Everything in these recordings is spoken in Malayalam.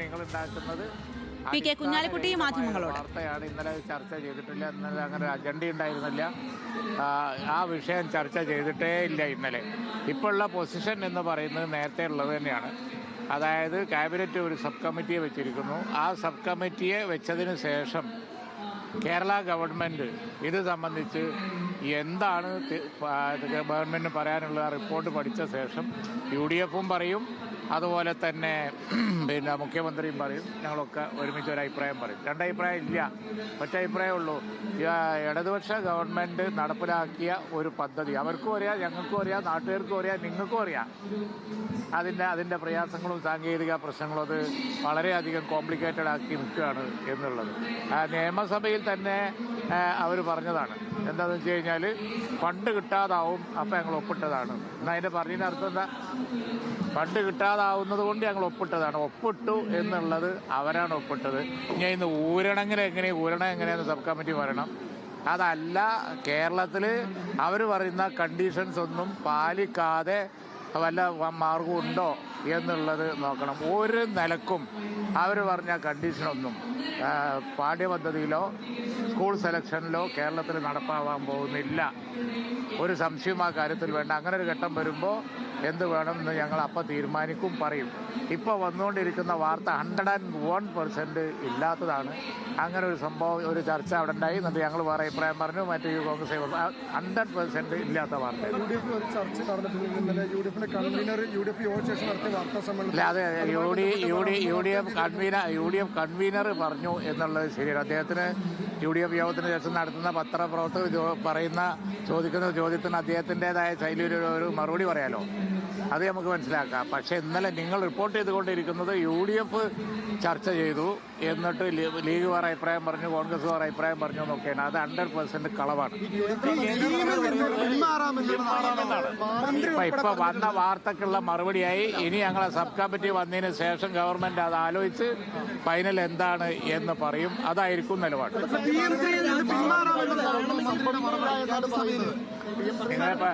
നിങ്ങൾ ഉണ്ടാക്കുന്നത് പി കെ കുഞ്ഞാലിക്കുട്ടി മാധ്യമങ്ങളോട് വാർത്തയാണ്. ഇന്നലെ ചർച്ച ചെയ്തിട്ടില്ല. ഇന്നലെ അങ്ങനെ ഒരു അജണ്ട ഉണ്ടായിരുന്നില്ല. ആ വിഷയം ചർച്ച ചെയ്തിട്ടേ ഇല്ല ഇന്നലെ. ഇപ്പോൾ ഉള്ള പൊസിഷൻ എന്ന് പറയുന്നത് നേരത്തെ ഉള്ളത് തന്നെയാണ്. അതായത് ക്യാബിനറ്റ് ഒരു സബ് കമ്മിറ്റിയെ വെച്ചിരിക്കുന്നു. ആ സബ് കമ്മിറ്റിയെ വെച്ചതിന് ശേഷം കേരള ഗവൺമെൻറ് ഇത് സംബന്ധിച്ച് എന്താണ് ഗവൺമെൻറ്റിന് പറയാനുള്ള റിപ്പോർട്ട് പഠിച്ച ശേഷം UDF പറയും, അതുപോലെ തന്നെ പിന്നെ മുഖ്യമന്ത്രിയും പറയും, ഞങ്ങളൊക്കെ ഒരുമിച്ച് ഒരു അഭിപ്രായം പറയും. രണ്ടഭിപ്രായം ഇല്ല, ഒറ്റ അഭിപ്രായമേ ഉള്ളൂ. ഇടതുപക്ഷ ഗവൺമെൻറ് നടപ്പിലാക്കിയ ഒരു പദ്ധതി അവർക്കും അറിയാം, ഞങ്ങൾക്കും അറിയാം, നാട്ടുകാർക്കും അറിയാം, നിങ്ങൾക്കും അറിയാം. അതിൻ്റെ പ്രയാസങ്ങളും സാങ്കേതിക പ്രശ്നങ്ങളും അത് വളരെയധികം കോംപ്ലിക്കേറ്റഡ് ആക്കി നിൽക്കുകയാണ് എന്നുള്ളത് നിയമസഭയിൽ തന്നെ അവർ പറഞ്ഞതാണ്. എന്താണെന്ന് വെച്ച് കഴിഞ്ഞാൽ ഫണ്ട് കിട്ടാതാവും, അപ്പം ഞങ്ങൾ ഒപ്പിട്ടതാണ്. എന്നാൽ അതിൻ്റെ പറഞ്ഞതിൻ്റെ അർത്ഥം എന്താ? ഫണ്ട് കിട്ടാതാവുന്നത് കൊണ്ട് ഞങ്ങൾ ഒപ്പിട്ടതാണ്. ഒപ്പിട്ടു എന്നുള്ളത് അവരാണ് ഒപ്പിട്ടത്. ഞാൻ ഇന്ന് ഊരണം എങ്ങനെയെന്ന് സബ് കമ്മിറ്റി പറയണം. അതല്ല, കേരളത്തിൽ അവർ പറയുന്ന കണ്ടീഷൻസ് ഒന്നും പാലിക്കാതെ വല്ല മാർഗമുണ്ടോ എന്നുള്ളത് നോക്കണം. ഒരു നിലക്കും അവർ പറഞ്ഞ കണ്ടീഷനൊന്നും പാഠ്യപദ്ധതിയിലോ സ്കൂൾ സെലക്ഷനിലോ കേരളത്തിൽ നടപ്പാവാൻ പോകുന്നില്ല. ഒരു സംശയം ആ കാര്യത്തിൽ വേണ്ട. അങ്ങനെ ഒരു ഘട്ടം വരുമ്പോൾ എന്ത് വേണമെന്ന് ഞങ്ങൾ അപ്പം തീരുമാനിക്കും, പറയും. ഇപ്പോൾ വന്നുകൊണ്ടിരിക്കുന്ന വാർത്ത 101% ഇല്ലാത്തതാണ്. അങ്ങനെ ഒരു സംഭവം, ഒരു ചർച്ച അവിടെ ഉണ്ടായി. എന്നിട്ട് ഞങ്ങൾ വേറെ അഭിപ്രായം പറഞ്ഞു, മറ്റേ കോൺഗ്രസ് 100% ഇല്ലാത്ത വാർത്ത. അതെ, UDF കൺവീനർ പറഞ്ഞു എന്നുള്ളത് ശരിയാണ്. അദ്ദേഹത്തിന് UDF യോഗത്തിന് ശേഷം നടത്തുന്ന പത്രപ്രവർത്തകർ പറയുന്ന ചോദിക്കുന്ന ചോദ്യത്തിന് അദ്ദേഹത്തിൻ്റെതായ ശൈലിയിൽ ഒരു മറുപടി പറയാലോ, അത് നമുക്ക് മനസ്സിലാക്കാം. പക്ഷേ ഇന്നലെ നിങ്ങൾ റിപ്പോർട്ട് ചെയ്തുകൊണ്ടിരിക്കുന്നത് UDF ചർച്ച ചെയ്തു, എന്നിട്ട് ലീഗ് വേറെ അഭിപ്രായം പറഞ്ഞു, കോൺഗ്രസ് വേറെ അഭിപ്രായം പറഞ്ഞു എന്നൊക്കെയാണ്. അത് 100% കളവാണ്. ഇപ്പൊ വന്ന വാർത്തക്കുള്ള മറുപടിയായി ഇനി ഞങ്ങളെ സബ് കമ്മിറ്റി വന്നതിന് ശേഷം ഗവൺമെന്റ് അത് ആലോചിച്ച് ഫൈനൽ എന്താണ് എന്ന് പറയും. അതായിരിക്കും നിലപാട്. നിങ്ങളിപ്പോ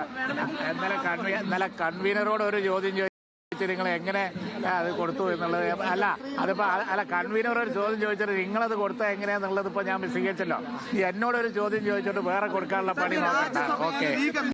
ഇന്നലെ കൺവീനറോട് ഒരു ചോദ്യം ചോദിച്ചു, നിങ്ങൾ എങ്ങനെ അത് കൊടുത്തു എന്നുള്ളത്. കൺവീനർ ഒരു ചോദ്യം ചോദിച്ചിട്ട് നിങ്ങളത് കൊടുത്താൽ എങ്ങനെയാന്നുള്ളത് ഇപ്പൊ ഞാൻ വിശദീകരിച്ചല്ലോ. എന്നോടൊരു ചോദ്യം ചോദിച്ചിട്ട് വേറെ കൊടുക്കാനുള്ള പണി നോക്കണ്ട. ഓക്കെ.